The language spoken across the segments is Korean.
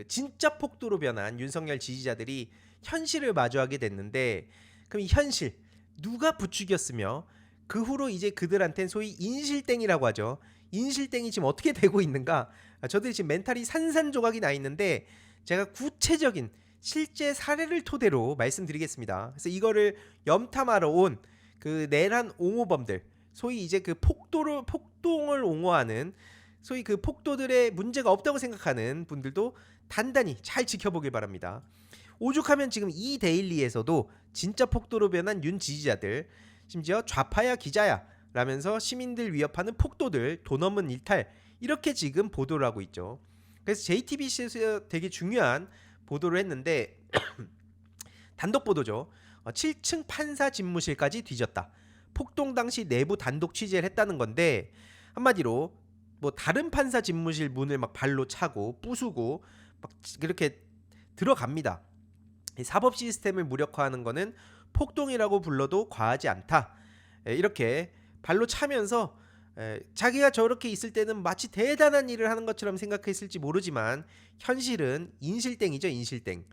진짜 폭도로 변한 윤석열 지지자들이 현실을 마주하게 됐는데, 그럼 이 현실 누가 부추겼으며 그 후로 이제 그들한텐 소위 인실땡이라고 하죠. 인실땡이 지금 어떻게 되고 있는가? 저들이 지금 멘탈이 산산조각이 나 있는데 제가 구체적인 실제 사례를 토대로 말씀드리겠습니다. 그래서 이거를 염탐하러 온 그 내란 옹호범들, 소위 이제 그 폭동을 옹호하는, 소위 그 폭도들의 문제가 없다고 생각하는 분들도 단단히 잘 지켜보길 바랍니다. 오죽하면 지금 이 데일리에서도 진짜 폭도로 변한 윤 지지자들, 심지어 좌파야 기자야 라면서 시민들 위협하는 폭도들, 돈 없는 일탈, 이렇게 지금 보도를 하고 있죠. 그래서 JTBC에서 되게 중요한 보도를 했는데 단독 보도죠. 7층 판사 집무실까지 뒤졌다. 폭동 당시 내부 단독 취재를 했다는 건데, 한마디로 뭐 다른 판사 집무실 문을 막 발로 차고 부수고 막 그렇게 들어갑니다. 사법 시스템을 무력화하는 거는 폭동이라고 불러도 과하지 않다. 이렇게 발로 차면서 자기가 저렇게 있을 때는 마치 대단한 일을 하는 것처럼 생각했을지 모르지만 현실은 인실땡이죠, 인실땡.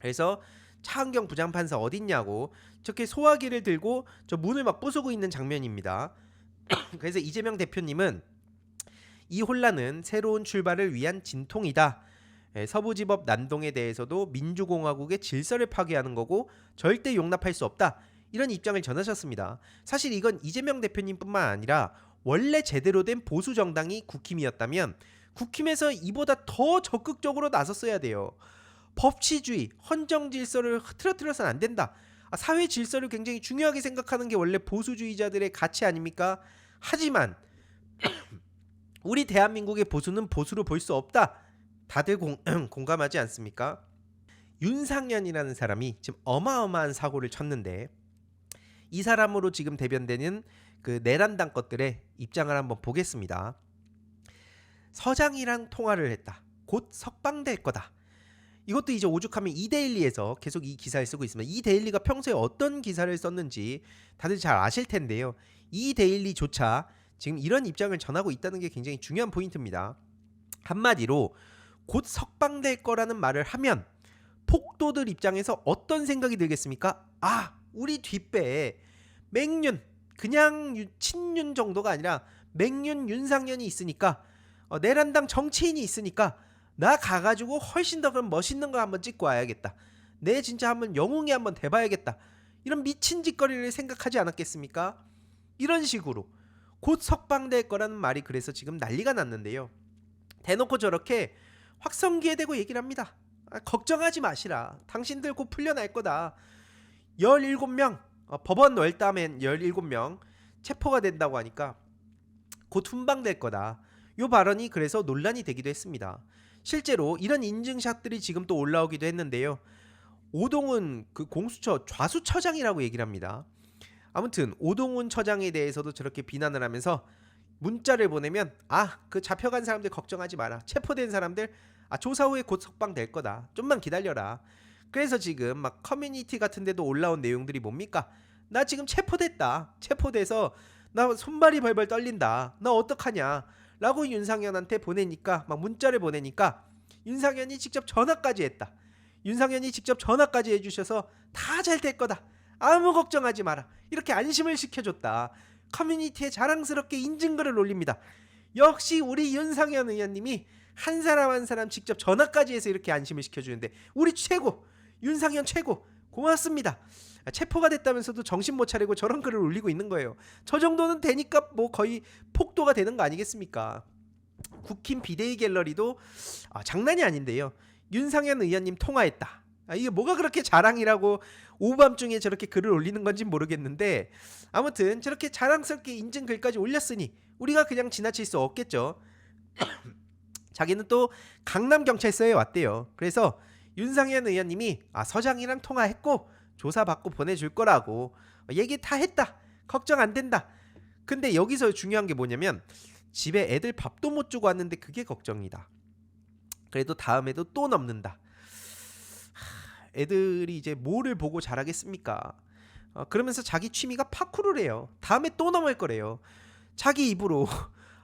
그래서 차은경 부장판사 어딨냐고 저렇게 소화기를 들고 저 문을 막 부수고 있는 장면입니다. 그래서 이재명 대표님은 이 혼란은 새로운 출발을 위한 진통이다. 서부지법 난동에 대해서도 민주공화국의 질서를 파괴하는 거고 절대 용납할 수 없다. 이런 입장을 전하셨습니다. 사실 이건 이재명 대표님뿐만 아니라 원래 제대로 된 보수 정당이 국힘이었다면 국힘에서 이보다 더 적극적으로 나섰어야 돼요. 법치주의, 헌정 질서를 흐트러뜨려서는 안 된다. 사회 질서를 굉장히 중요하게 생각하는 게 원래 보수주의자들의 가치 아닙니까? 하지만 우리 대한민국의 보수는 보수로 볼 수 없다. 다들 공감하지 않습니까? 윤상현이라는 사람이 지금 어마어마한 사고를 쳤는데, 이 사람으로 지금 대변되는 그 내란당 것들의 입장을 한번 보겠습니다. 서장이랑 통화를 했다. 곧 석방될 거다. 이것도 이제 오죽하면 이데일리에서 계속 이 기사를 쓰고 있습니다. 이데일리가 평소에 어떤 기사를 썼는지 다들 잘 아실 텐데요. 이데일리조차 지금 이런 입장을 전하고 있다는 게 굉장히 중요한 포인트입니다. 한마디로 곧 석방될 거라는 말을 하면 폭도들 입장에서 어떤 생각이 들겠습니까? 우리 뒷배에 맹윤, 그냥 친윤 정도가 아니라 맹윤 윤상현이 있으니까, 내란당 정치인이 있으니까 나 가가지고 훨씬 더 그럼 멋있는 거 한번 찍고 와야겠다. 내 진짜 한번 영웅이 한번 돼봐야겠다. 이런 미친 짓거리를 생각하지 않았겠습니까? 이런 식으로 곧 석방될 거라는 말이 그래서 지금 난리가 났는데요. 대놓고 저렇게 확성기에 대고 얘기를 합니다. 걱정하지 마시라. 당신들 곧 풀려날 거다. 17명, 법원 월담엔 17명 체포가 된다고 하니까 곧 훈방될 거다. 요 발언이 그래서 논란이 되기도 했습니다. 실제로 이런 인증샷들이 지금 또 올라오기도 했는데요. 오동훈 그 공수처 좌수처장이라고 얘기를 합니다. 아무튼 오동훈 처장에 대해서도 저렇게 비난을 하면서 문자를 보내면 그 잡혀간 사람들 걱정하지 마라. 체포된 사람들 조사 후에 곧 석방될 거다. 좀만 기다려라. 그래서 지금 막 커뮤니티 같은 데도 올라온 내용들이 뭡니까? 나 지금 체포됐다. 체포돼서 나 손발이 벌벌 떨린다. 나 어떡하냐? 라고 윤상현한테 보내니까, 막 문자를 보내니까 윤상현이 직접 전화까지 했다. 윤상현이 직접 전화까지 해주셔서 다 잘 될 거다. 아무 걱정하지 마라. 이렇게 안심을 시켜줬다. 커뮤니티에 자랑스럽게 인증글을 올립니다. 역시 우리 윤상현 의원님이 한 사람 한 사람 직접 전화까지 해서 이렇게 안심을 시켜주는데 우리 최고! 윤상현 최고! 고맙습니다. 체포가 됐다면서도 정신 못 차리고 저런 글을 올리고 있는 거예요. 저 정도는 되니까 뭐 거의 폭도가 되는 거 아니겠습니까? 국힘 비대위 갤러리도 장난이 아닌데요. 윤상현 의원님 통화했다. 이게 뭐가 그렇게 자랑이라고 오밤중에 저렇게 글을 올리는 건지 모르겠는데, 아무튼 저렇게 자랑스럽게 인증 글까지 올렸으니 우리가 그냥 지나칠 수 없겠죠. 자기는 또 강남경찰서에 왔대요. 그래서 윤상현 의원님이 서장이랑 통화했고 조사받고 보내줄 거라고 얘기 다 했다. 걱정 안 된다. 근데 여기서 중요한 게 뭐냐면 집에 애들 밥도 못 주고 왔는데 그게 걱정이다. 그래도 다음에도 또 넘는다. 애들이 이제 뭐를 보고 자라겠습니까? 그러면서 자기 취미가 파쿠르래요. 다음에 또 넘을 거래요. 자기 입으로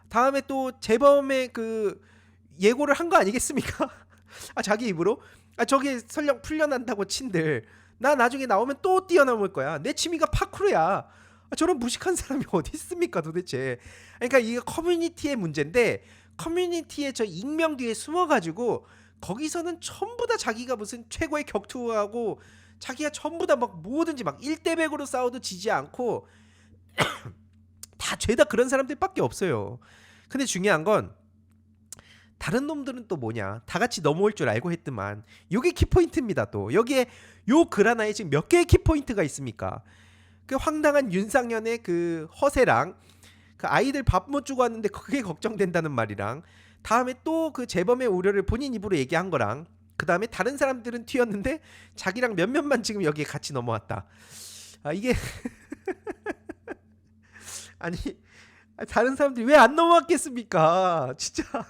다음에 또 재범의 그 예고를 한 거 아니겠습니까? 자기 입으로 저게 설령 풀려난다고 친들 나 나중에 나오면 또 뛰어넘을 거야. 내 취미가 파쿠르야. 저런 무식한 사람이 어디 있습니까 도대체. 그러니까 이게 커뮤니티의 문제인데 커뮤니티에 저 익명 뒤에 숨어가지고 거기서는 전부 다 자기가 무슨 최고의 격투하고 자기가 전부 다 막 뭐든지 막 1대100으로 싸워도 지지 않고 다 죄다 그런 사람들밖에 없어요. 근데 중요한 건 다른 놈들은 또 뭐냐 다 같이 넘어올 줄 알고 했더만 요게 키포인트입니다. 또 여기에 요 글 하나에 지금 몇 개의 키포인트가 있습니까? 그 황당한 윤상현의 그 허세랑 그 아이들 밥 못 주고 왔는데 그게 걱정된다는 말이랑 다음에 또 그 재범의 우려를 본인 입으로 얘기한 거랑 그 다음에 다른 사람들은 튀었는데 자기랑 몇몇만 지금 여기에 같이 넘어왔다. 이게 아니 다른 사람들이 왜 안 넘어왔겠습니까? 진짜.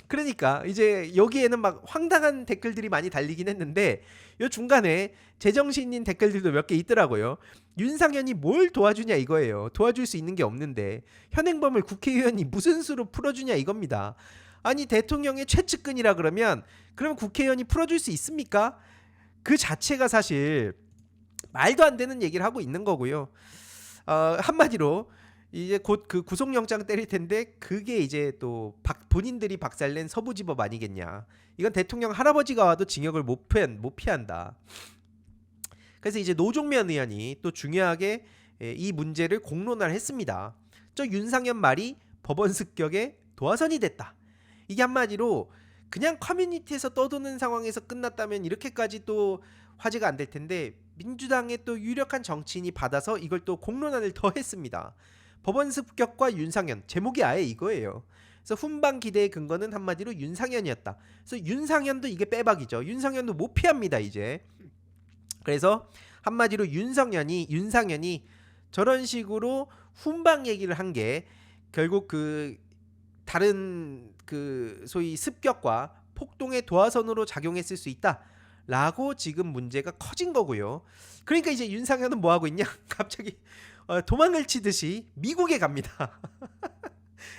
그러니까 이제 여기에는 막 황당한 댓글들이 많이 달리긴 했는데 요 중간에 제정신인 댓글들도 몇 개 있더라고요. 윤상현이 뭘 도와주냐 이거예요. 도와줄 수 있는 게 없는데 현행범을 국회의원이 무슨 수로 풀어주냐 이겁니다. 아니 대통령의 최측근이라 그러면 국회의원이 풀어줄 수 있습니까? 그 자체가 사실 말도 안 되는 얘기를 하고 있는 거고요. 한마디로 이제 곧 그 구속영장 때릴 텐데 그게 이제 또 본인들이 박살낸 서부지법 아니겠냐. 이건 대통령 할아버지가 와도 징역을 못 피한다. 그래서 이제 노종면 의원이 또 중요하게 이 문제를 공론화를 했습니다. 저 윤상현 말이 법원 습격에 도화선이 됐다. 이게 한마디로 그냥 커뮤니티에서 떠도는 상황에서 끝났다면 이렇게까지 또 화제가 안 될 텐데 민주당의 또 유력한 정치인이 받아서 이걸 또 공론화를 더 했습니다. 법원 습격과 윤상현 제목이 아예 이거예요. 그래서 훈방 기대의 근거는 한마디로 윤상현이었다. 그래서 윤상현도 이게 빼박이죠. 윤상현도 못 피합니다 이제. 그래서 한마디로 윤상현이 저런 식으로 훈방 얘기를 한 게 결국 그 다른 그 소위 습격과 폭동의 도화선으로 작용했을 수 있다라고 지금 문제가 커진 거고요. 그러니까 이제 윤상현은 뭐 하고 있냐? 갑자기 도망을 치듯이 미국에 갑니다.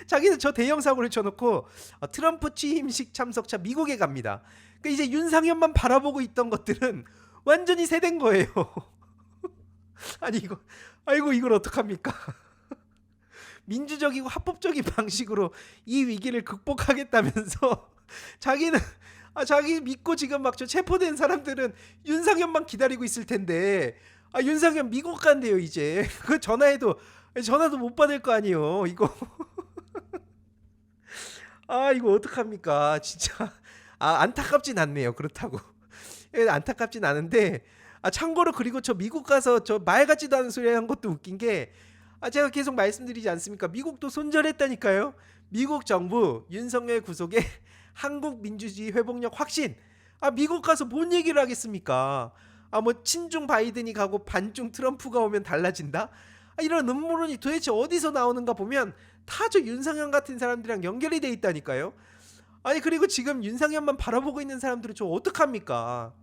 자기는 저 대형 사고를 쳐놓고 트럼프 취임식 참석차 미국에 갑니다. 그러니까 이제 윤상현만 바라보고 있던 것들은 완전히 세된 거예요. 아니 이걸 어떡합니까? 민주적이고 합법적인 방식으로 이 위기를 극복하겠다면서 자기는 자기 믿고 지금 막 저 체포된 사람들은 윤상현만 기다리고 있을 텐데 윤상현 미국 간대요 이제. 그 전화도 못 받을 거 아니에요 이거. 이거 어떡합니까 진짜. 안타깝진 않네요 그렇다고. 안타깝진 않은데 참고로 그리고 저 미국 가서 저 말 같지도 않은 소리 한 것도 웃긴 게 제가 계속 말씀드리지 않습니까? 미국도 손절했다니까요. 미국 정부 윤석열 구속에 한국 민주주의 회복력 확신. 미국 가서 뭔 얘기를 하겠습니까? 뭐 친중 바이든이 가고 반중 트럼프가 오면 달라진다? 이런 음모론이 도대체 어디서 나오는가 보면 다 저 윤상현 같은 사람들이랑 연결이 돼 있다니까요. 그리고 지금 윤상현만 바라보고 있는 사람들은 저 어떡합니까?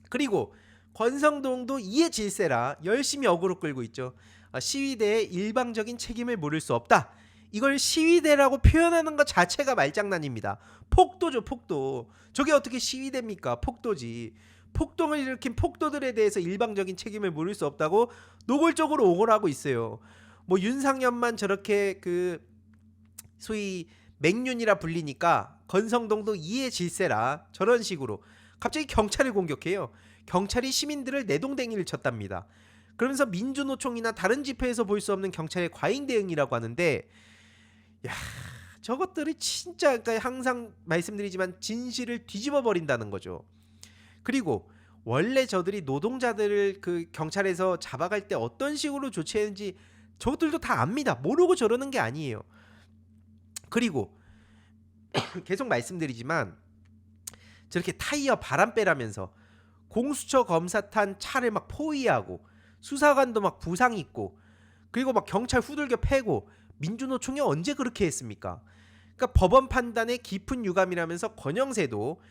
그리고 권성동도 이해 질세라 열심히 어그로 끌고 있죠. 시위대의 일방적인 책임을 물을 수 없다. 이걸 시위대라고 표현하는 것 자체가 말장난입니다. 폭도죠 폭도. 저게 어떻게 시위대입니까? 폭도지. 폭동을 일으킨 폭도들에 대해서 일방적인 책임을 물을 수 없다고 노골적으로 옹호를 하고 있어요. 뭐 윤상현만 저렇게 그 소위 맹륜이라 불리니까 권성동도 이해 질세라 저런 식으로 갑자기 경찰을 공격해요. 경찰이 시민들을 내동댕이를 쳤답니다. 그러면서 민주노총이나 다른 집회에서 볼 수 없는 경찰의 과잉 대응이라고 하는데 저것들이 진짜 그러니까 항상 말씀드리지만 진실을 뒤집어 버린다는 거죠. 그리고 원래 저들이 노동자들을 그 경찰에서 잡아갈 때 어떤 식으로 조치했는지 저들도 다 압니다. 모르고 저러는 게 아니에요. 그리고 계속 말씀드리지만 저렇게 타이어 바람 빼라면서 공수처 검사 탄 차를 막 포위하고 수사관도 막 부상 입고 그리고 막 경찰 후들겨 패고 민주노총이 언제 그렇게 했습니까? 그러니까 법원 판단에 깊은 유감이라면서 권영세도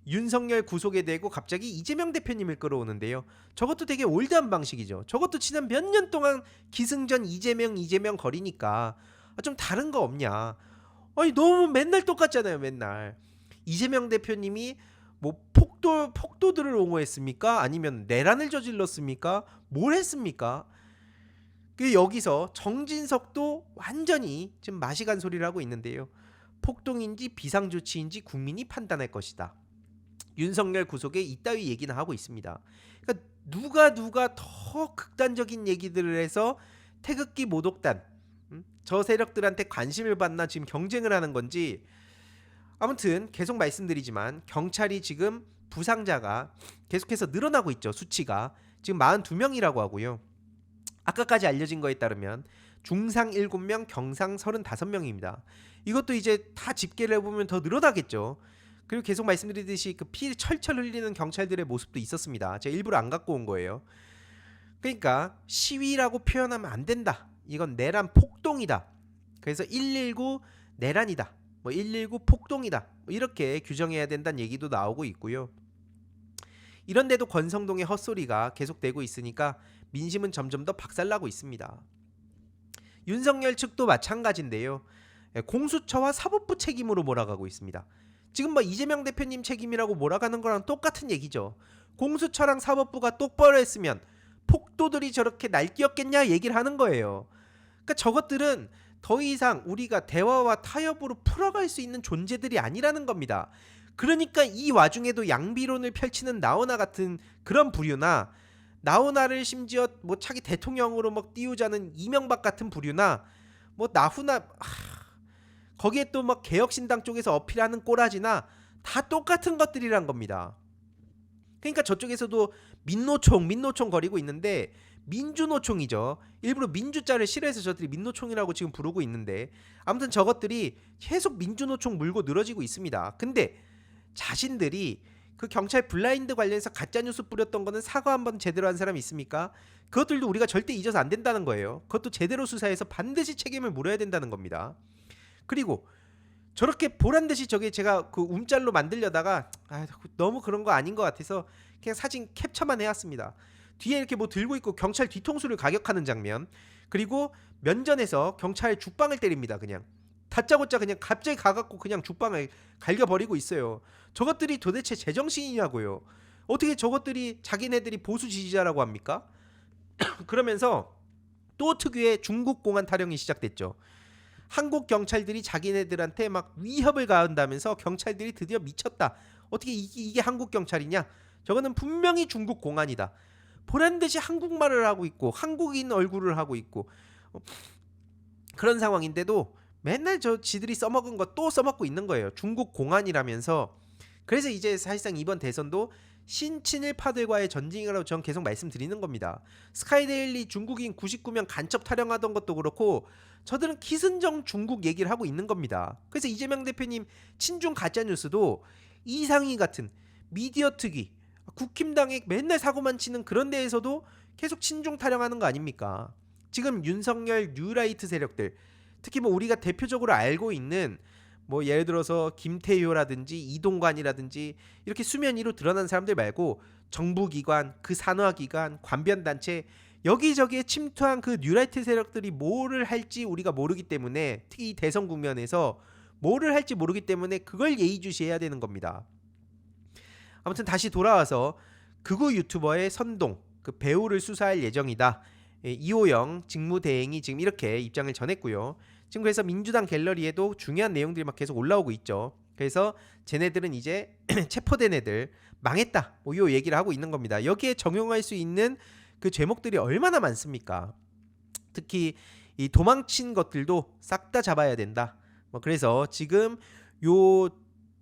윤석열 구속에 대고 갑자기 이재명 대표님을 끌어오는데요. 저것도 되게 올드한 방식이죠. 저것도 지난 몇 년 동안 기승전 이재명 거리니까 좀 다른 거 없냐. 너무 맨날 똑같잖아요 맨날. 이재명 대표님이 뭐 폭도들을 옹호했습니까? 아니면 내란을 저질렀습니까? 뭘 했습니까? 그 여기서 정진석도 완전히 지금 맛이 간 소리를 하고 있는데요. 폭동인지 비상조치인지 국민이 판단할 것이다. 윤석열 구속에 이따위 얘기는 하고 있습니다. 그러니까 누가 더 극단적인 얘기들을 해서 태극기 모독단 저 세력들한테 관심을 받나 지금 경쟁을 하는 건지, 아무튼 계속 말씀드리지만 경찰이 지금 부상자가 계속해서 늘어나고 있죠. 수치가 지금 42명이라고 하고요. 아까까지 알려진 거에 따르면 중상 7명, 경상 35명입니다. 이것도 이제 다 집계를 해보면 더 늘어나겠죠. 그리고 계속 말씀드리듯이 그 피 철철 흘리는 경찰들의 모습도 있었습니다. 제가 일부러 안 갖고 온 거예요. 그러니까 시위라고 표현하면 안 된다. 이건 내란 폭동이다. 그래서 119 내란이다. 뭐 119 폭동이다. 뭐 이렇게 규정해야 된다는 얘기도 나오고 있고요. 이런데도 권성동의 헛소리가 계속되고 있으니까 민심은 점점 더 박살나고 있습니다. 윤석열 측도 마찬가지인데요. 공수처와 사법부 책임으로 몰아가고 있습니다. 지금 뭐 이재명 대표님 책임이라고 몰아가는 거랑 똑같은 얘기죠. 공수처랑 사법부가 똑바로 했으면 폭도들이 저렇게 날뛰었겠냐 얘기를 하는 거예요. 그러니까 저것들은 더 이상 우리가 대화와 타협으로 풀어갈 수 있는 존재들이 아니라는 겁니다. 그러니까 이 와중에도 양비론을 펼치는 나훈아 같은 그런 부류나, 나훈아를 심지어 뭐 차기 대통령으로 막 띄우자는 이명박 같은 부류나, 뭐 나훈아 거기에 또 막 개혁신당 쪽에서 어필하는 꼬라지나 다 똑같은 것들이란 겁니다. 그러니까 저쪽에서도 민노총 거리고 있는데 민주노총이죠. 일부러 민주자를 싫어해서 저들이 민노총이라고 지금 부르고 있는데, 아무튼 저것들이 계속 민주노총 물고 늘어지고 있습니다. 근데 자신들이 그 경찰 블라인드 관련해서 가짜뉴스 뿌렸던 거는 사과 한번 제대로 한 사람이 있습니까? 그것들도 우리가 절대 잊어서 안 된다는 거예요. 그것도 제대로 수사해서 반드시 책임을 물어야 된다는 겁니다. 그리고 저렇게 보란듯이 저게 제가 그 움짤로 만들려다가 너무 그런 거 아닌 것 같아서 그냥 사진 캡처만 해왔습니다. 뒤에 이렇게 뭐 들고 있고 경찰 뒤통수를 가격하는 장면, 그리고 면전에서 경찰 죽방을 때립니다. 그냥 다짜고짜 그냥 갑자기 가갖고 그냥 죽방을 갈겨버리고 있어요. 저것들이 도대체 제정신이냐고요. 어떻게 저것들이 자기네들이 보수 지지자라고 합니까? 그러면서 또 특유의 중국 공안 타령이 시작됐죠. 한국 경찰들이 자기네들한테 막 위협을 가한다면서 경찰들이 드디어 미쳤다. 어떻게 이게 한국 경찰이냐? 저거는 분명히 중국 공안이다. 보란듯이 한국말을 하고 있고 한국인 얼굴을 하고 있고 그런 상황인데도 맨날 저 지들이 써먹은 거 또 써먹고 있는 거예요. 중국 공안이라면서. 그래서 이제 사실상 이번 대선도 신친일파들과의 전쟁이라고 전 계속 말씀드리는 겁니다. 스카이데일리 중국인 99명 간첩 타령하던 것도 그렇고 저들은 기승전 중국 얘기를 하고 있는 겁니다. 그래서 이재명 대표님 친중 가짜뉴스도 이상희 같은 미디어 특위 국힘당에 맨날 사고만 치는 그런 데에서도 계속 친중 타령하는 거 아닙니까? 지금 윤석열 뉴라이트 세력들, 특히 뭐 우리가 대표적으로 알고 있는 뭐 예를 들어서 김태효라든지 이동관이라든지 이렇게 수면 위로 드러난 사람들 말고 정부기관, 그 산하기관, 관변단체 여기저기에 침투한 그 뉴라이트 세력들이 뭐를 할지 우리가 모르기 때문에, 특히 이 대선 국면에서 뭐를 할지 모르기 때문에 그걸 예의주시해야 되는 겁니다. 아무튼 다시 돌아와서 극우 유튜버의 선동, 그 배우를 수사할 예정이다. 이호영 직무대행이 지금 이렇게 입장을 전했고요. 지금 그래서 민주당 갤러리에도 중요한 내용들이 막 계속 올라오고 있죠. 그래서 쟤네들은 이제 체포된 애들 망했다, 뭐 이 얘기를 하고 있는 겁니다. 여기에 적용할 수 있는 그 죄목들이 얼마나 많습니까? 특히 이 도망친 것들도 싹 다 잡아야 된다. 뭐 그래서 지금 요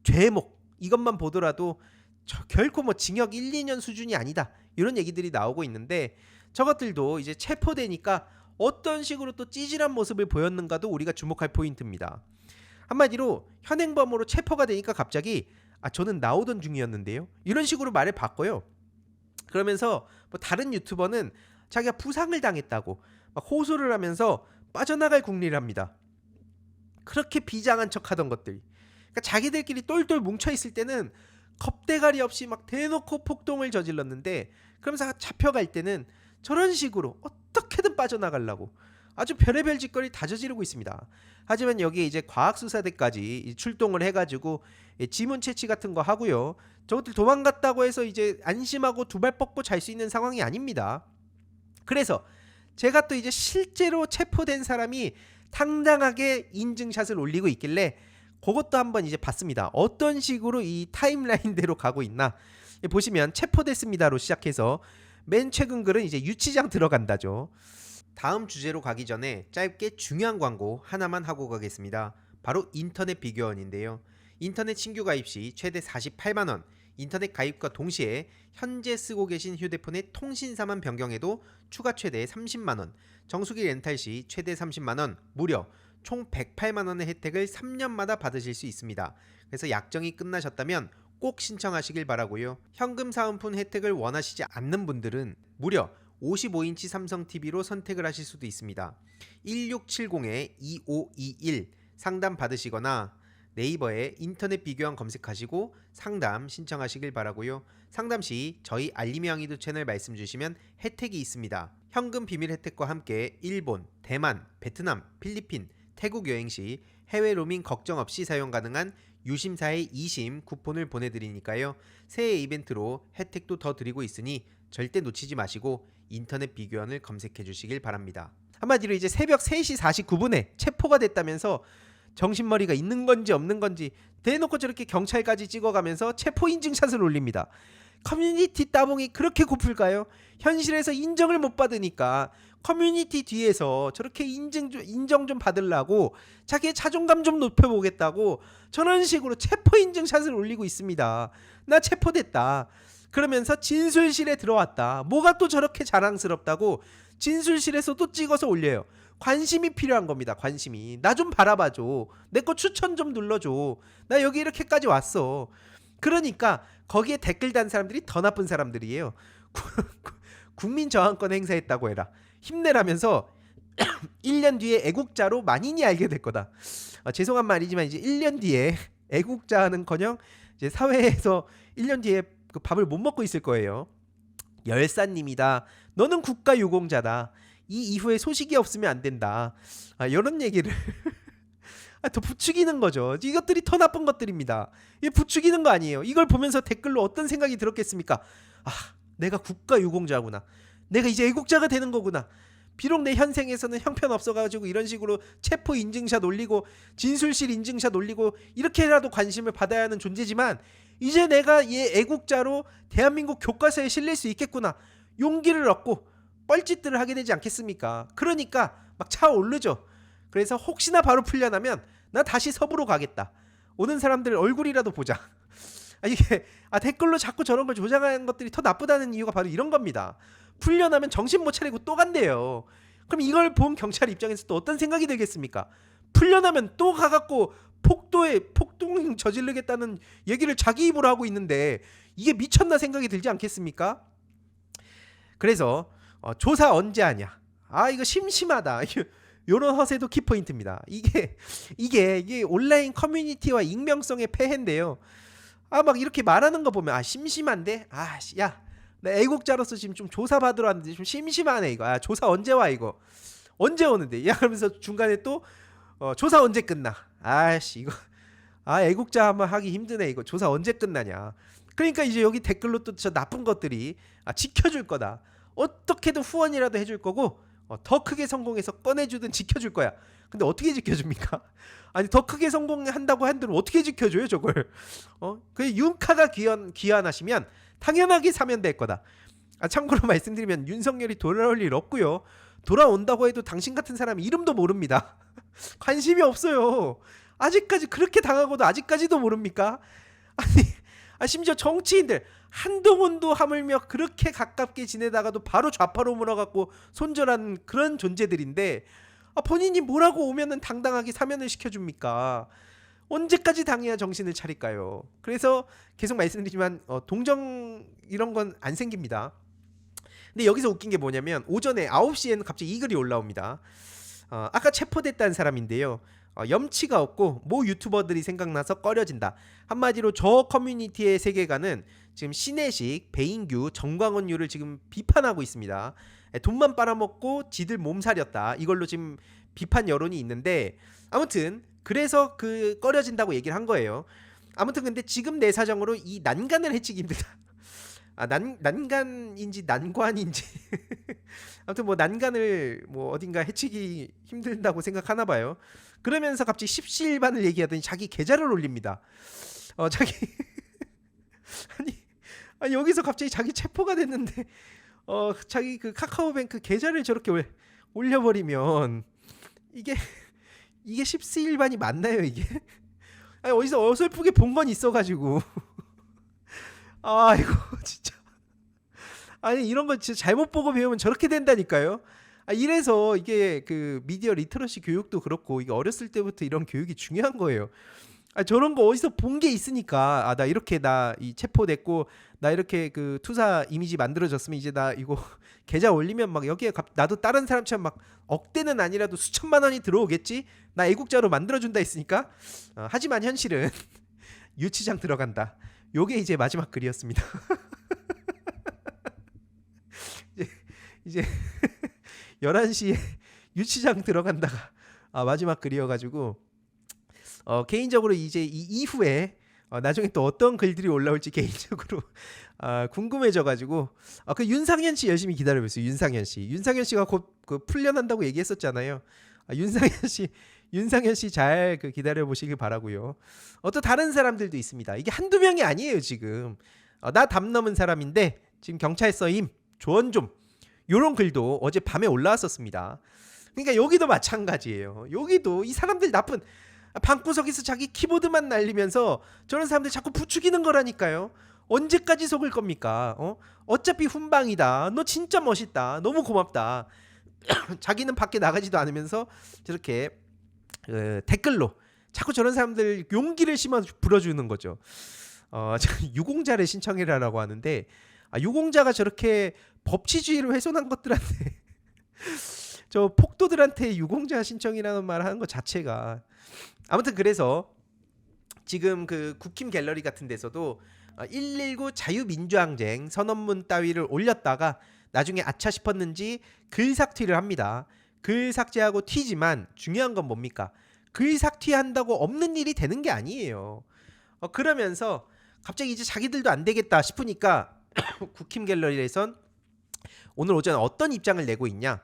죄목 이것만 보더라도 결코 뭐 징역 1, 2년 수준이 아니다. 이런 얘기들이 나오고 있는데 저것들도 이제 체포되니까 어떤 식으로 또 찌질한 모습을 보였는가도 우리가 주목할 포인트입니다. 한마디로 현행범으로 체포가 되니까 갑자기 저는 나오던 중이었는데요, 이런 식으로 말을 바꿔요. 그러면서 뭐 다른 유튜버는 자기가 부상을 당했다고 막 호소를 하면서 빠져나갈 궁리를 합니다. 그렇게 비장한 척하던 것들, 그러니까 자기들끼리 똘똘 뭉쳐있을 때는 겁대가리 없이 막 대놓고 폭동을 저질렀는데, 그러면서 잡혀갈 때는 저런 식으로 어떻게든 빠져나가려고 아주 별의별 짓거리 다 저지르고 있습니다. 하지만 여기에 이제 과학수사대까지 출동을 해가지고 지문 채취 같은 거 하고요. 저것들 도망갔다고 해서 이제 안심하고 두 발 뻗고 잘 수 있는 상황이 아닙니다. 그래서 제가 또 이제 실제로 체포된 사람이 당당하게 인증샷을 올리고 있길래 그것도 한번 이제 봤습니다. 어떤 식으로 이 타임라인대로 가고 있나. 보시면 체포됐습니다로 시작해서 맨 최근 글은 이제 유치장 들어간다죠. 다음 주제로 가기 전에 짧게 중요한 광고 하나만 하고 가겠습니다. 바로 인터넷 비교원인데요. 인터넷 신규 가입 시 최대 48만원, 인터넷 가입과 동시에 현재 쓰고 계신 휴대폰의 통신사만 변경해도 추가 최대 30만원, 정수기 렌탈 시 최대 30만원, 무려 총 108만원의 혜택을 3년마다 받으실 수 있습니다. 그래서 약정이 끝나셨다면 꼭 신청하시길 바라고요. 현금 사은품 혜택을 원하시지 않는 분들은 무려 55인치 삼성 TV로 선택을 하실 수도 있습니다. 1670-2521 상담 받으시거나 네이버에 인터넷 비교원 검색하시고 상담 신청하시길 바라고요. 상담 시 저희 알림이 왕이도 채널 말씀 주시면 혜택이 있습니다. 현금 비밀 혜택과 함께 일본, 대만, 베트남, 필리핀, 태국 여행 시 해외 로밍 걱정 없이 사용 가능한 유심사의 2심 쿠폰을 보내드리니까요. 새해 이벤트로 혜택도 더 드리고 있으니 절대 놓치지 마시고 인터넷 비교원을 검색해 주시길 바랍니다. 한마디로 이제 새벽 3시 49분에 체포가 됐다면서 정신머리가 있는 건지 없는 건지 대놓고 저렇게 경찰까지 찍어가면서 체포 인증샷을 올립니다. 커뮤니티 따봉이 그렇게 고플까요? 현실에서 인정을 못 받으니까 커뮤니티 뒤에서 저렇게 인정 좀 받으려고 자기의 자존감 좀 높여보겠다고 저런 식으로 체포 인증샷을 올리고 있습니다. 나 체포됐다. 그러면서 진술실에 들어왔다. 뭐가 또 저렇게 자랑스럽다고 진술실에서 또 찍어서 올려요. 관심이 필요한 겁니다. 관심이. 나 좀 바라봐줘. 내 거 추천 좀 눌러줘. 나 여기 이렇게까지 왔어. 그러니까 거기에 댓글 단 사람들이 더 나쁜 사람들이에요. 국민 저항권 행사했다고 해라. 힘내라면서 1년 뒤에 애국자로 만인이 알게 될 거다. 죄송한 말이지만 이제 1년 뒤에 애국자는커녕 이제 사회에서 1년 뒤에 그 밥을 못 먹고 있을 거예요. 열사님이다. 너는 국가유공자다. 이 이후에 소식이 없으면 안 된다. 이런 얘기를 더 부추기는 거죠. 이것들이 더 나쁜 것들입니다. 이게 부추기는 거 아니에요. 이걸 보면서 댓글로 어떤 생각이 들었겠습니까? 내가 국가유공자구나. 내가 이제 애국자가 되는 거구나. 비록 내 현생에서는 형편없어가지고 이런 식으로 체포 인증샷 올리고 진술실 인증샷 올리고 이렇게라도 관심을 받아야 하는 존재지만 이제 내가 얘 애국자로 대한민국 교과서에 실릴 수 있겠구나. 용기를 얻고 뻘짓들을 하게 되지 않겠습니까? 그러니까 막 차오르죠. 그래서 혹시나 바로 풀려나면 나 다시 서부로 가겠다. 오는 사람들 얼굴이라도 보자. 이게 댓글로 자꾸 저런 걸 조장하는 것들이 더 나쁘다는 이유가 바로 이런 겁니다. 풀려나면 정신 못 차리고 또 간대요. 그럼 이걸 본 경찰 입장에서 또 어떤 생각이 들겠습니까? 풀려나면 또 가갖고 폭동 저지르겠다는 얘기를 자기 입으로 하고 있는데 이게 미쳤나 생각이 들지 않겠습니까? 그래서 조사 언제 하냐? 이거 심심하다. 요런 허세도 키포인트입니다. 이게 온라인 커뮤니티와 익명성의 폐해인데요. 막 이렇게 말하는 거 보면 심심한데? 야, 나 애국자로서 지금 좀 조사받으러 왔는데 좀 심심하네 이거. 조사 언제 와 이거? 언제 오는데? 야, 그러면서 중간에 또 조사 언제 끝나? 이거 애국자 한번 하기 힘드네 이거. 조사 언제 끝나냐? 그러니까 이제 여기 댓글로 또 저 나쁜 것들이 지켜줄 거다. 어떻게든 후원이라도 해줄 거고 더 크게 성공해서 꺼내주든 지켜줄 거야. 근데 어떻게 지켜줍니까? 더 크게 성공한다고 한들 어떻게 지켜줘요 저걸? 그 윤카가 귀환하시면 당연하게 사면 될 거다. 참고로 말씀드리면 윤석열이 돌아올 일 없고요. 돌아온다고 해도 당신 같은 사람 이름도 모릅니다. 관심이 없어요. 아직까지 그렇게 당하고도 아직까지도 모릅니까? 심지어 정치인들 한동훈도 하물며 그렇게 가깝게 지내다가도 바로 좌파로 물어갖고 손절한 그런 존재들인데 본인이 뭐라고 오면은 당당하게 사면을 시켜줍니까? 언제까지 당해야 정신을 차릴까요? 그래서 계속 말씀드리지만 동정 이런 건 안 생깁니다. 근데 여기서 웃긴 게 뭐냐면 오전에 9시에는 갑자기 이 글이 올라옵니다. 아까 체포됐다는 사람인데요. 염치가 없고 모 유튜버들이 생각나서 꺼려진다. 한마디로 저 커뮤니티의 세계관은 지금 신혜식, 배인규, 정광훈유를 지금 비판하고 있습니다. 돈만 빨아먹고 지들 몸살이었다. 이걸로 지금 비판 여론이 있는데 아무튼 그래서 그 꺼려진다고 얘기를 한 거예요. 아무튼 근데 지금 내 사정으로 이 난간을 해치기 힘들다. 난간인지 난관인지 아무튼 뭐 난간을 뭐 어딘가 해치기 힘들다고 생각하나 봐요. 그러면서 갑자기 십시일반을 얘기하더니 자기 계좌를 올립니다. 자기 아니, 아니 여기서 갑자기 자기 체포가 됐는데 자기 그 카카오뱅크 계좌를 저렇게 올려버리면 이게 십시일반이 맞나요 이게? 아니 어디서 어설프게 본 건 있어가지고 아 이거 진짜 아니 이런 거 진짜 잘못 보고 배우면 저렇게 된다니까요. 이래서 이게 그 미디어 리터러시 교육도 그렇고 이게 어렸을 때부터 이런 교육이 중요한 거예요. 저런 거 어디서 본 게 있으니까 나 이렇게 나 이 체포됐고 나 이렇게 그 투사 이미지 만들어졌으면 이제 나 이거 계좌 올리면 막 여기에 나도 다른 사람처럼 막 억대는 아니라도 수천만 원이 들어오겠지? 나 애국자로 만들어준다 했으니까 하지만 현실은 유치장 들어간다. 요게 이제 마지막 글이었습니다. 이제 11시에 유치장 들어간다가 마지막 글이어가지고 개인적으로 이제 이 이후에 나중에 또 어떤 글들이 올라올지 개인적으로 궁금해져가지고 그 윤상현 씨 열심히 기다려보세요. 윤상현 씨가 곧 그 풀려난다고 얘기했었잖아요. 윤상현 씨 잘 그 기다려보시길 바라고요. 또 다른 사람들도 있습니다. 이게 한두 명이 아니에요 지금. 나 담 넘은 사람인데 지금 경찰서임 조언 좀 요런 글도 어제 밤에 올라왔었습니다. 그러니까 여기도 마찬가지예요. 여기도 이 사람들 나쁜 방구석에서 자기 키보드만 날리면서 저런 사람들 자꾸 부추기는 거라니까요. 언제까지 속을 겁니까? 어차피 훈방이다. 너 진짜 멋있다. 너무 고맙다. 자기는 밖에 나가지도 않으면서 저렇게 댓글로 자꾸 저런 사람들 용기를 심어 불어주는 거죠. 유공자를 신청해라라고 하는데 유공자가 저렇게 법치주의를 훼손한 것들한테 저 폭도들한테 유공자 신청이라는 말 하는 것 자체가 아무튼 그래서 지금 그 국힘 갤러리 같은 데서도 119 자유민주항쟁 선언문 따위를 올렸다가 나중에 아차 싶었는지 글 삭퇴를 합니다. 글 삭제하고 튀지만 중요한 건 뭡니까? 글 삭퇴한다고 없는 일이 되는 게 아니에요. 그러면서 갑자기 이제 자기들도 안 되겠다 싶으니까 국힘 갤러리에선 오늘 오전에 어떤 입장을 내고 있냐?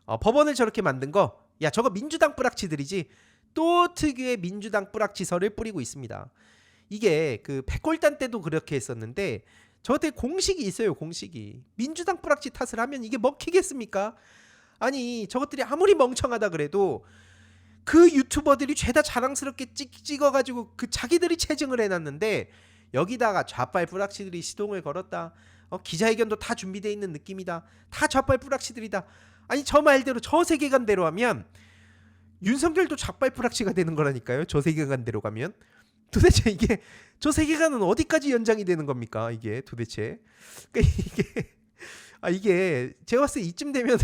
법원을 저렇게 만든 거, 야 저거 민주당 뿌락치들이지. 또 특유의 민주당 뿌락치설을 뿌리고 있습니다. 이게 그 백골단 때도 그렇게 했었는데 저한테 공식이 있어요. 공식이. 민주당 뿌락치 탓을 하면 이게 먹히겠습니까? 아니 저것들이 아무리 멍청하다 그래도 그 유튜버들이 죄다 자랑스럽게 찍어가지고 그 자기들이 체증을 해놨는데 여기다가 좌빨 뿌락치들이 시동을 걸었다. 기자회견도 다 준비되어 있는 느낌이다. 다 좌빨 뿌락치들이다. 아니 저 말대로 저 세계관대로 하면 윤석열도 좌빨 뿌락치가 되는 거라니까요. 저 세계관대로 가면. 도대체 이게 저 세계관은 어디까지 연장이 되는 겁니까? 이게 도대체. 그러니까 이게 제가 봤을 때 이쯤 되면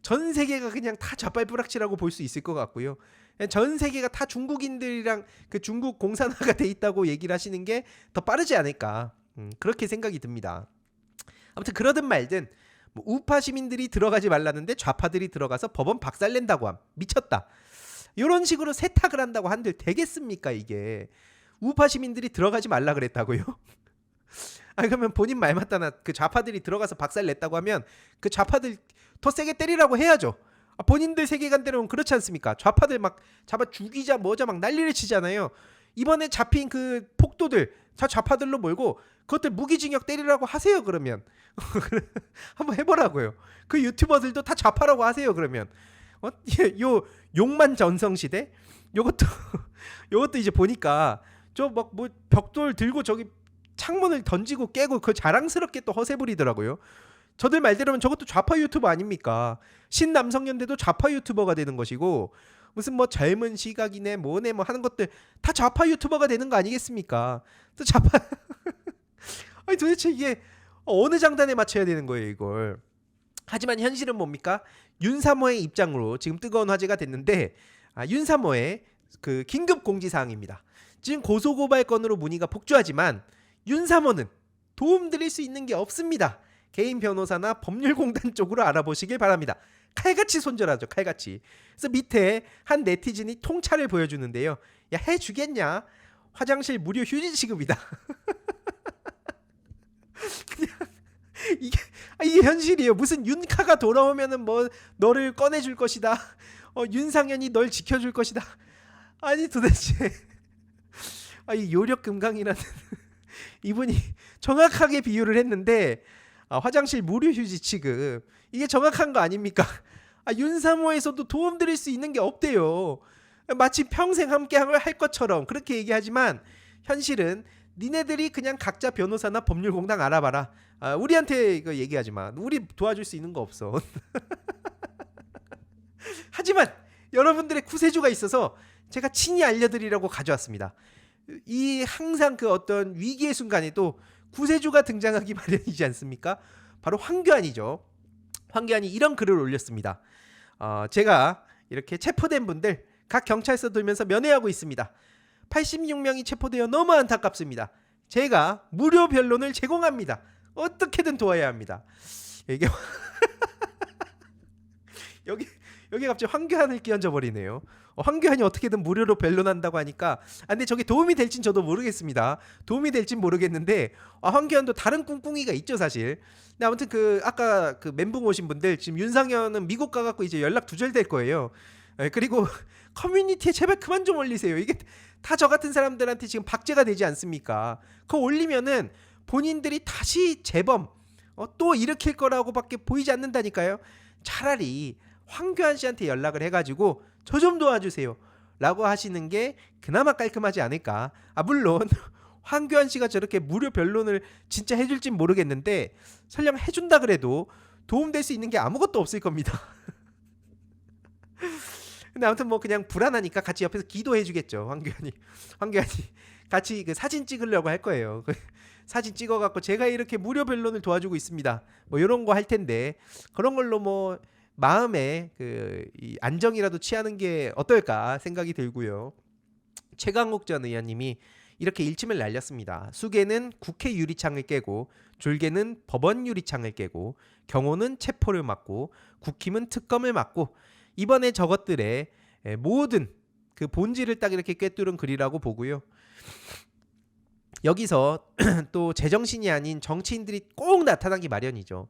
전 세계가 그냥 다 좌빨 뿌락치라고 볼 수 있을 것 같고요. 전 세계가 다 중국인들이랑 그 중국 공산화가 돼 있다고 얘기를 하시는 게 더 빠르지 않을까. 그렇게 생각이 듭니다. 아무튼 그러든 말든 뭐 우파 시민들이 들어가지 말라는데 좌파들이 들어가서 법원 박살낸다고 함. 미쳤다. 이런 식으로 세탁을 한다고 한들 되겠습니까 이게. 우파 시민들이 들어가지 말라 그랬다고요? 그러면 본인 말 맞다나 그 좌파들이 들어가서 박살냈다고 하면 그 좌파들 더 세게 때리라고 해야죠. 본인들 세계관대로는 그렇지 않습니까? 좌파들 막 잡아 죽이자 뭐자 막 난리를 치잖아요. 이번에 잡힌 그 폭도들 다 좌파들로 몰고 그것들 무기징역 때리라고 하세요. 그러면 한번 해보라고요. 그 유튜버들도 다 좌파라고 하세요. 그러면 요 욕만 전성시대 요것도 이제 보니까 저 막 뭐 벽돌 들고 저기 창문을 던지고 깨고 그 자랑스럽게 또 허세 부리더라고요. 저들 말대로면 저것도 좌파 유튜버 아닙니까? 신남성연대도 좌파 유튜버가 되는 것이고 무슨 뭐 젊은 시각이네 뭐네 뭐 하는 것들 다 좌파 유튜버가 되는 거 아니겠습니까? 또 좌파 아니 도대체 이게 어느 장단에 맞춰야 되는 거예요 이걸. 하지만 현실은 뭡니까? 윤사모의 입장으로 지금 뜨거운 화제가 됐는데 윤사모의 그 긴급 공지사항입니다. 지금 고소고발건으로 문의가 폭주하지만 윤사모는 도움드릴 수 있는 게 없습니다. 개인 변호사나 법률공단 쪽으로 알아보시길 바랍니다. 칼같이 손절하죠. 칼같이. 그래서 밑에 한 네티즌이 통찰을 보여주는데요. 야 해주겠냐? 화장실 무료 휴지 취급이다. 이게 이게 현실이에요. 무슨 윤카가 돌아오면은 뭐 너를 꺼내줄 것이다. 윤상현이 널 지켜줄 것이다. 아니 도대체 이 요력금강이라는 이분이 정확하게 비유를 했는데 화장실 무료 휴지 취급 이게 정확한 거 아닙니까? 윤사모에서도 도움드릴 수 있는 게 없대요. 마치 평생 함께 할 것처럼 그렇게 얘기하지만 현실은 니네들이 그냥 각자 변호사나 법률공단 알아봐라. 우리한테 이거 얘기하지 마. 우리 도와줄 수 있는 거 없어. 하지만 여러분들의 구세주가 있어서 제가 친히 알려드리려고 가져왔습니다. 이 항상 그 어떤 위기의 순간에도 구세주가 등장하기 마련이지 않습니까? 바로 황교안이죠. 황교안이 이런 글을 올렸습니다. 제가 이렇게 체포된 분들 각 경찰서 돌면서 면회하고 있습니다. 86명이 체포되어 너무 안타깝습니다. 제가 무료 변론을 제공합니다. 어떻게든 도와야 합니다. 이게 여기 갑자기 황교안을 끼얹어 버리네요. 황교안이 어떻게든 무료로 변론한다고 하니까 근데 저게 도움이 될진 저도 모르겠습니다. 도움이 될진 모르겠는데 황교안도 다른 꿍꿍이가 있죠 사실. 근데 아무튼 아까 멘붕 오신 분들 지금 윤상현은 미국 가갖고 이제 연락 두절될 거예요. 그리고 커뮤니티에 제발 그만 좀 올리세요. 이게 다 저 같은 사람들한테 지금 박제가 되지 않습니까? 그거 올리면은 본인들이 다시 재범 또 일으킬 거라고밖에 보이지 않는다니까요. 차라리 황교안 씨한테 연락을 해가지고 저 좀 도와주세요 라고 하시는 게 그나마 깔끔하지 않을까. 물론 황교안 씨가 저렇게 무료 변론을 진짜 해줄진 모르겠는데 설령 해준다 그래도 도움될 수 있는 게 아무것도 없을 겁니다. 근데 아무튼 뭐 그냥 불안하니까 같이 옆에서 기도해주겠죠. 황교안이 같이 사진 찍으려고 할 거예요. 사진 찍어갖고 제가 이렇게 무료 변론을 도와주고 있습니다. 뭐 이런 거 할 텐데 그런 걸로 뭐 마음에 이 안정이라도 취하는 게 어떨까 생각이 들고요. 최강욱 전 의원님이 이렇게 일침을 날렸습니다. 수계는 국회 유리창을 깨고 졸개는 법원 유리창을 깨고 경호는 체포를 막고 국힘은 특검을 막고 이번에 저것들의 모든 그 본질을 딱 이렇게 꿰뚫은 글이라고 보고요. 여기서 또 제정신이 아닌 정치인들이 꼭 나타나기 마련이죠.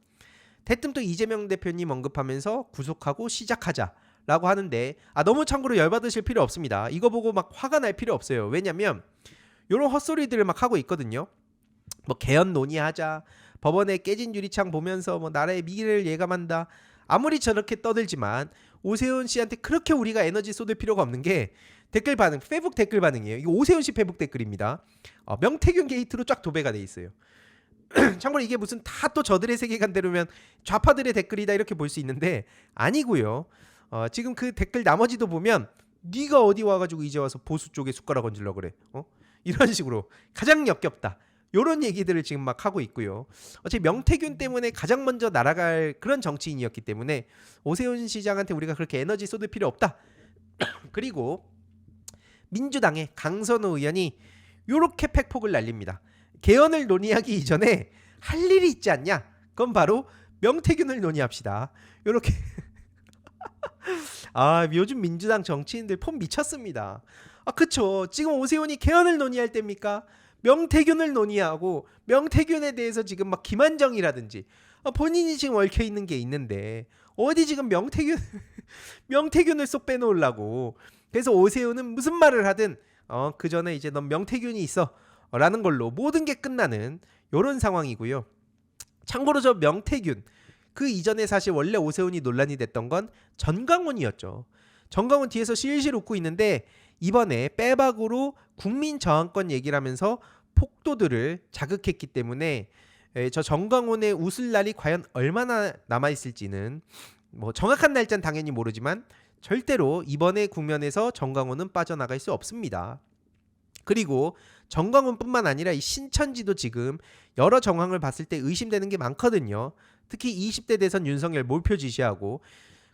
대뜸 또 이재명 대표님 언급하면서 구속하고 시작하자라고 하는데 너무 참고로 열받으실 필요 없습니다. 이거 보고 막 화가 날 필요 없어요. 왜냐면 이런 헛소리들을 막 하고 있거든요. 뭐 개헌 논의하자, 법원에 깨진 유리창 보면서 뭐 나라의 미래를 예감한다. 아무리 저렇게 떠들지만 오세훈 씨한테 그렇게 우리가 에너지 쏟을 필요가 없는 게 댓글 반응, 페북 댓글 반응이에요. 이거 오세훈 씨 페북 댓글입니다. 명태균 게이트로 쫙 도배가 돼 있어요. 참고로 이게 무슨 다 또 저들의 세계관대로면 좌파들의 댓글이다 이렇게 볼 수 있는데 아니고요. 지금 그 댓글 나머지도 보면 네가 어디 와가지고 이제 와서 보수 쪽에 숟가락 얹으려고 그래. 이런 식으로 가장 역겹다. 요런 얘기들을 지금 막 하고 있고요. 어차피 명태균 때문에 가장 먼저 날아갈 그런 정치인이었기 때문에 오세훈 시장한테 우리가 그렇게 에너지 쏟을 필요 없다. 그리고 민주당의 강선우 의원이 요렇게 팩폭을 날립니다. 개헌을 논의하기 이전에 할 일이 있지 않냐? 그건 바로 명태균을 논의합시다. 요렇게 요즘 민주당 정치인들 폼 미쳤습니다. 그쵸. 지금 오세훈이 개헌을 논의할 때입니까? 명태균을 논의하고 명태균에 대해서 지금 막 김한정이라든지 본인이 지금 얽혀 있는 게 있는데 어디 지금 명태균을 쏙 빼놓으려고. 그래서 오세훈은 무슨 말을 하든 그 전에 이제 넌 명태균이 있어 라는 걸로 모든 게 끝나는 요런 상황이고요. 참고로 저 명태균 그 이전에 사실 원래 오세훈이 논란이 됐던 건 전광훈이었죠. 전광훈 뒤에서 실실 웃고 있는데 이번에 빼박으로 국민 저항권 얘기를 하면서 폭도들을 자극했기 때문에 저 전광훈의 웃을 날이 과연 얼마나 남아있을지는 뭐 정확한 날짜는 당연히 모르지만 절대로 이번에 국면에서 전광훈은 빠져나갈 수 없습니다. 그리고 전광훈뿐만 아니라 이 신천지도 지금 여러 정황을 봤을 때 의심되는 게 많거든요. 특히 20대 대선 윤석열 몰표 지시하고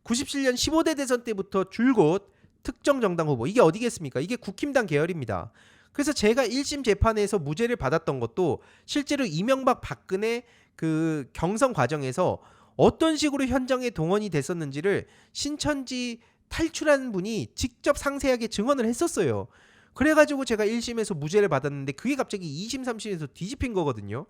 97년 15대 대선 때부터 줄곧 특정 정당 후보 이게 어디겠습니까? 이게 국힘당 계열입니다. 그래서 제가 1심 재판에서 무죄를 받았던 것도 실제로 이명박 박근혜 그 경선 과정에서 어떤 식으로 현장에 동원이 됐었는지를 신천지 탈출한 분이 직접 상세하게 증언을 했었어요. 그래가지고 제가 1심에서 무죄를 받았는데 그게 갑자기 2심 3심에서 뒤집힌 거거든요.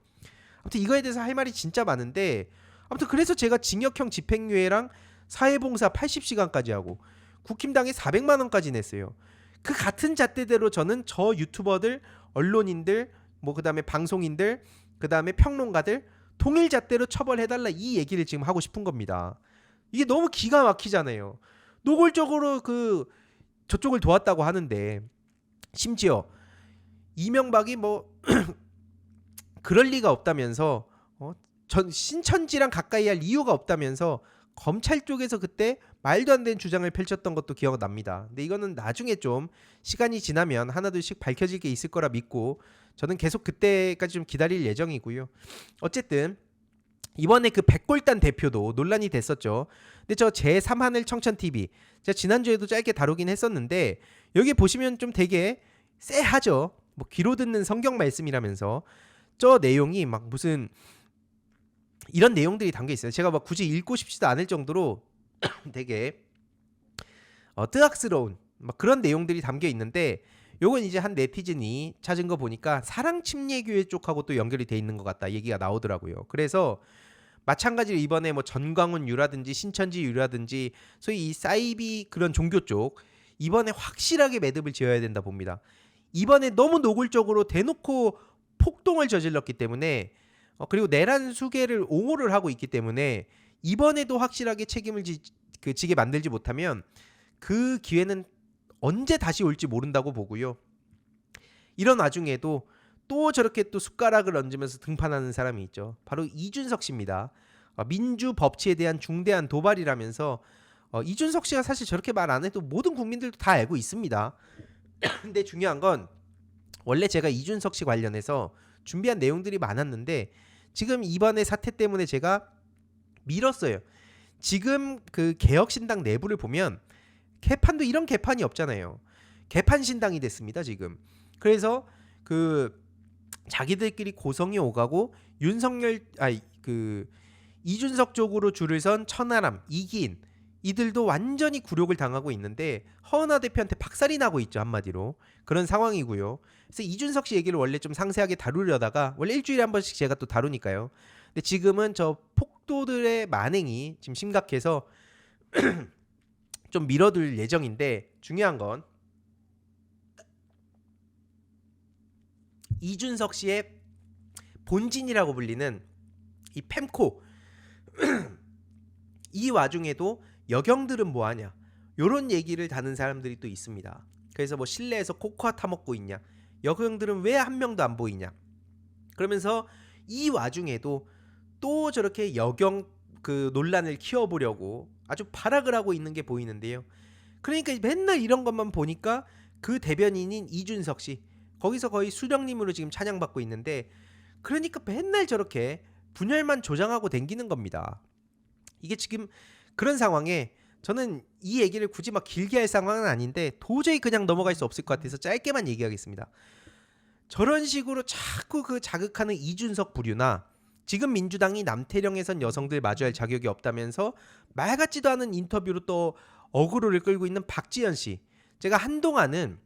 아무튼 이거에 대해서 할 말이 진짜 많은데, 아무튼 그래서 제가 징역형 집행유예랑 사회봉사 80시간까지 하고 국힘당에 400만 원까지 냈어요. 그 같은 잣대대로 저는 저 유튜버들, 언론인들, 뭐 그다음에 방송인들, 그다음에 평론가들 동일 잣대로 처벌해달라, 이 얘기를 지금 하고 싶은 겁니다. 이게 너무 기가 막히잖아요. 노골적으로 그 저쪽을 도왔다고 하는데, 심지어 이명박이 뭐 그럴 리가 없다면서, 전 신천지랑 가까이 할 이유가 없다면서 검찰 쪽에서 그때 말도 안 되는 주장을 펼쳤던 것도 기억납니다. 근데 이거는 나중에 좀 시간이 지나면 하나둘씩 밝혀질 게 있을 거라 믿고 저는 계속 그때까지 좀 기다릴 예정이고요. 어쨌든 이번에 그 백골단 대표도 논란이 됐었죠. 근데 저 제3하늘 청천TV 제가 지난주에도 짧게 다루긴 했었는데, 여기 보시면 좀 되게 쎄하죠. 뭐 귀로 듣는 성경 말씀이라면서 저 내용이 막 무슨 이런 내용들이 담겨 있어요. 제가 막 굳이 읽고 싶지도 않을 정도로 되게 뜨악스러운 막 그런 내용들이 담겨 있는데, 요건 이제 한 네티즌이 찾은 거 보니까 사랑침례교회 쪽하고 또 연결이 돼 있는 것 같다 얘기가 나오더라고요. 그래서 마찬가지로 이번에 뭐 전광훈 유라든지 신천지 유라든지 소위 이 사이비 그런 종교 쪽 이번에 확실하게 매듭을 지어야 된다 봅니다. 이번에 너무 노골적으로 대놓고 폭동을 저질렀기 때문에, 그리고 내란 수계를 옹호를 하고 있기 때문에 이번에도 확실하게 책임을 지게 만들지 못하면 그 기회는 언제 다시 올지 모른다고 보고요. 이런 와중에도 또 저렇게 또 숟가락을 얹으면서 등판하는 사람이 있죠. 바로 이준석 씨입니다. 민주 법치에 대한 중대한 도발이라면서, 이준석 씨가 사실 저렇게 말 안 해도 모든 국민들도 다 알고 있습니다. 근데 중요한 건 원래 제가 이준석 씨 관련해서 준비한 내용들이 많았는데 지금 이번에 사태 때문에 제가 미뤘어요. 지금 그 개혁신당 내부를 보면 개판도 이런 개판이 없잖아요. 개판신당이 됐습니다 지금. 그래서 그 자기들끼리 고성이 오가고 이준석 쪽으로 줄을 선 천하람, 이기인 이들도 완전히 굴욕을 당하고 있는데 허은하 대표한테 박살이 나고 있죠, 한마디로. 그런 상황이고요. 그래서 이준석 씨 얘기를 원래 좀 상세하게 다루려다가, 원래 일주일에 한 번씩 제가 또 다루니까요. 근데 지금은 저 폭도들의 만행이 지금 심각해서 좀 미뤄둘 예정인데, 중요한 건 이준석 씨의 본진이라고 불리는 이 펜코 이 와중에도 여경들은 뭐하냐, 요런 얘기를 다는 사람들이 또 있습니다. 그래서 뭐 실내에서 코코아 타먹고 있냐, 여경들은 왜 한 명도 안 보이냐, 그러면서 이 와중에도 또 저렇게 여경 그 논란을 키워보려고 아주 발악을 하고 있는 게 보이는데요. 그러니까 맨날 이런 것만 보니까 그 대변인인 이준석 씨 거기서 거의 수령님으로 지금 찬양받고 있는데, 그러니까 맨날 저렇게 분열만 조장하고 댕기는 겁니다. 이게 지금 그런 상황에 저는 이 얘기를 굳이 막 길게 할 상황은 아닌데 도저히 그냥 넘어갈 수 없을 것 같아서 짧게만 얘기하겠습니다. 저런 식으로 자꾸 그 자극하는 이준석 부류나 지금 민주당이 남태령에선 여성들 마주할 자격이 없다면서 말 같지도 않은 인터뷰로 또 어그로를 끌고 있는 박지현 씨, 제가 한동안은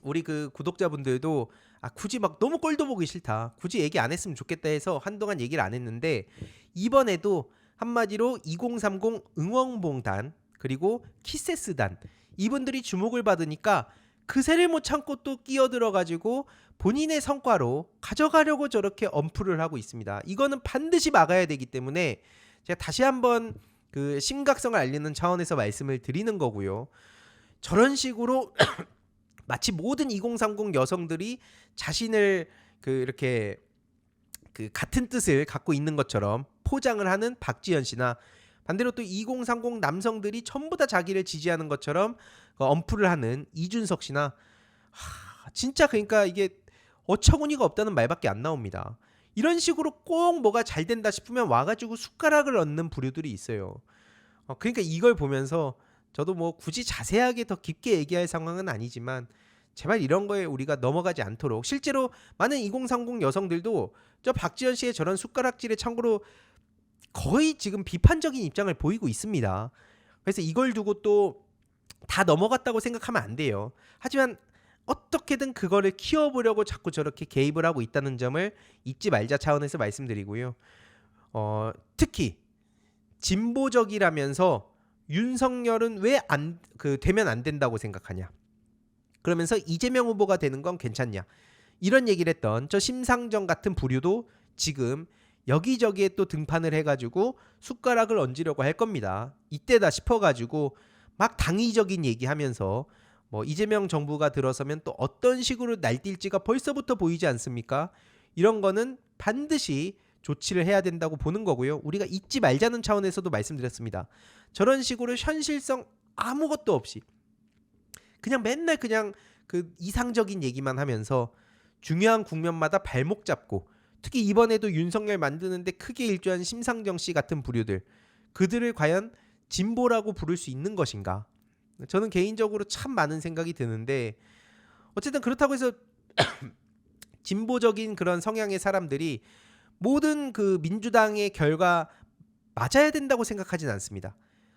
우리 그 구독자분들도 굳이 막 너무 꼴도 보기 싫다, 굳이 얘기 안 했으면 좋겠다 해서 한동안 얘기를 안 했는데, 이번에도 한마디로 2030 응원봉단 그리고 키세스단 이분들이 주목을 받으니까 그새를 못 참고 또 끼어들어가지고 본인의 성과로 가져가려고 저렇게 엄프를 하고 있습니다. 이거는 반드시 막아야 되기 때문에 제가 다시 한번 그 심각성을 알리는 차원에서 말씀을 드리는 거고요. 저런 식으로 마치 모든 2030 여성들이 자신을 그 이렇게 그 같은 뜻을 갖고 있는 것처럼 포장을 하는 박지현 씨나, 반대로 또 2030 남성들이 전부 다 자기를 지지하는 것처럼 엄프를 하는 이준석 씨나, 진짜 그러니까 이게 어처구니가 없다는 말밖에 안 나옵니다. 이런 식으로 꼭 뭐가 잘 된다 싶으면 와가지고 숟가락을 얹는 부류들이 있어요. 그러니까 이걸 보면서 저도 뭐 굳이 자세하게 더 깊게 얘기할 상황은 아니지만 제발 이런 거에 우리가 넘어가지 않도록, 실제로 많은 2030 여성들도 저 박지현 씨의 저런 숟가락질에 참고로 거의 지금 비판적인 입장을 보이고 있습니다. 그래서 이걸 두고 또 다 넘어갔다고 생각하면 안 돼요. 하지만 어떻게든 그거를 키워보려고 자꾸 저렇게 개입을 하고 있다는 점을 잊지 말자 차원에서 말씀드리고요. 특히 진보적이라면서 윤석열은 왜 되면 안 된다고 생각하냐? 그러면서 이재명 후보가 되는 건 괜찮냐? 이런 얘기를 했던 저 심상정 같은 부류도 지금 여기저기에 또 등판을 해가지고 숟가락을 얹으려고 할 겁니다. 이때다 싶어가지고 막 당위적인 얘기하면서 뭐 이재명 정부가 들어서면 또 어떤 식으로 날뛸지가 벌써부터 보이지 않습니까? 이런 거는 반드시 조치를 해야 된다고 보는 거고요. 우리가 잊지 말자는 차원에서도 말씀드렸습니다. 저런 식으로 현실성 아무것도 없이 그냥 맨날 그냥 그 이상적인 얘기만 하면서 중요한 국면마다 발목 잡고, 특히 이번에도 윤석열 만드는데 크게 일조한 심상정 씨 같은 부류들, 그들을 과연 진보라고 부를 수 있는 것인가? 저는 개인적으로 참 많은 생각이 드는데, 어쨌든 그렇다고 해서 진보적인 그런 성향의 사람들이 모든 그 민주당의 결과 맞아야 된다고 생각하진 않습니다.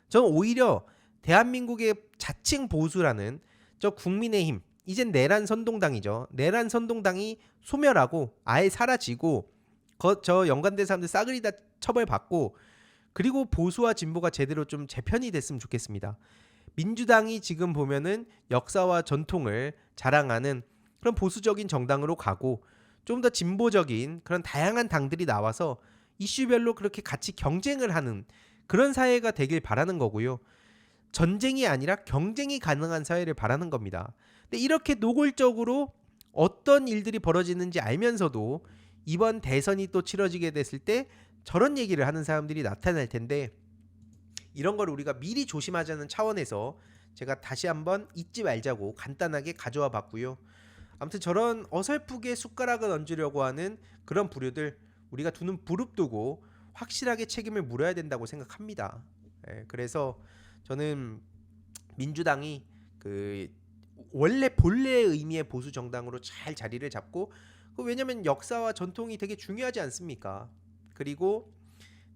저는 오히려 대한민국의 자칭 보수라는 저 국민의힘, 이젠 내란 선동당이죠. 내란 선동당이 소멸하고 아예 사라지고 저 연관된 사람들 싸그리 다 처벌받고, 그리고 보수와 진보가 제대로 좀 재편이 됐으면 좋겠습니다. 민주당이 지금 보면은 역사와 전통을 자랑하는 그런 보수적인 정당으로 가고, 좀 더 진보적인 그런 다양한 당들이 나와서 이슈별로 그렇게 같이 경쟁을 하는 그런 사회가 되길 바라는 거고요. 전쟁이 아니라 경쟁이 가능한 사회를 바라는 겁니다. 근데 이렇게 노골적으로 어떤 일들이 벌어지는지 알면서도 이번 대선이 또 치러지게 됐을 때 저런 얘기를 하는 사람들이 나타날 텐데, 이런 걸 우리가 미리 조심하자는 차원에서 제가 다시 한번 잊지 말자고 간단하게 가져와 봤고요. 아무튼 저런 어설프게 숟가락을 얹으려고 하는 그런 부류들, 우리가 두 눈 부릅뜨고 확실하게 책임을 물어야 된다고 생각합니다. 그래서 저는 민주당이 그 원래 본래의 의미의 보수 정당으로 잘 자리를 잡고, 왜냐면 역사와 전통이 되게 중요하지 않습니까? 그리고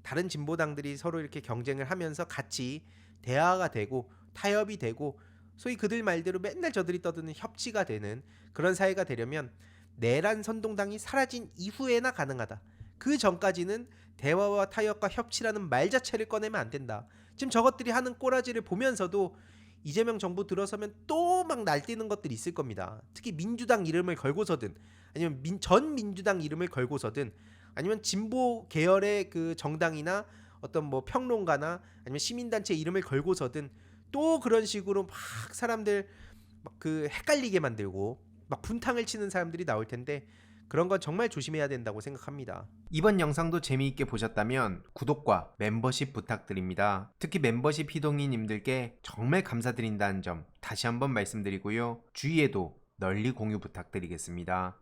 다른 진보당들이 서로 이렇게 경쟁을 하면서 같이 대화가 되고 타협이 되고, 소위 그들 말대로 맨날 저들이 떠드는 협치가 되는 그런 사회가 되려면 내란 선동당이 사라진 이후에나 가능하다. 그 전까지는 대화와 타협과 협치라는 말 자체를 꺼내면 안 된다. 지금 저것들이 하는 꼬라지를 보면서도 이재명 정부 들어서면 또 막 날뛰는 것들이 있을 겁니다. 특히 민주당 이름을 걸고서든, 아니면 전 민주당 이름을 걸고서든, 아니면 진보 계열의 그 정당이나 어떤 뭐 평론가나 아니면 시민단체 이름을 걸고서든 또 그런 식으로 막 사람들 막 그 헷갈리게 만들고 막 분탕을 치는 사람들이 나올 텐데, 그런 건 정말 조심해야 된다고 생각합니다. 이번 영상도 재미있게 보셨다면 구독과 멤버십 부탁드립니다. 특히 멤버십 희동이님들께 정말 감사드린다는 점 다시 한번 말씀드리고요. 주위에도 널리 공유 부탁드리겠습니다.